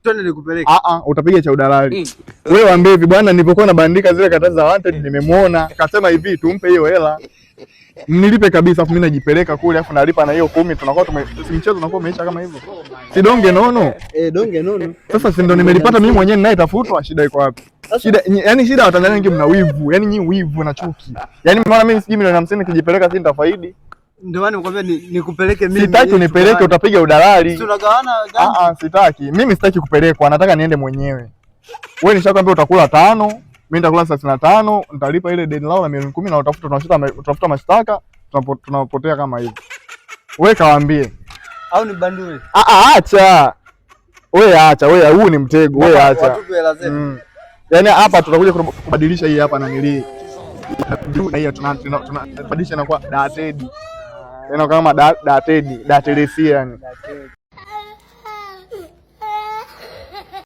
Twende nikupeleke. Utapiga cha udalali. Wewe waambie hivi bwana, nilipokuwa nabandika zile karatasi za wanted nimemuona, akasema hivi tumpe hiyo hela. Nilipe kabisa, afu mimi najipeleka kule, afu nalipa na hiyo 10, tunakuwa mchezo unakuwa umeisha kama hivyo. Si donge nono? Donge nono. Sasa si ndo nimelipata mimi mwenyewe ninayetafutwa, shida iko wapi? Shida yani shida wa Tanzania wengi mna wivu. Yani nyinyi wivu na chuki. Yani maana mimi siji milioni 50 nikijipeleka si nitafaidi. Ndio maana nikwambia nikupeleke mimi. Sitaki unipeleke, utapiga udalali. Tunagawana gani? Sitaki. Mimi sitaki kupelekwa, nataka niende mwenyewe. Wewe nishakwambia utakula 5, mimi nitakula 35, nitalipa ile deni lao la milioni 10 na utafuta mashtaka, tunapotea kama hivi. Wewe kawaambie. Au ni banduri? Acha. Wewe acha, wewe huu ni mtego, wewe acha. Watupe hela zetu. Yaani hapa tutakuja kubadilisha hii hapa na nili. Na hiyo tunabadilisha na kwa dated. Yaani kama dated, datelesi yani.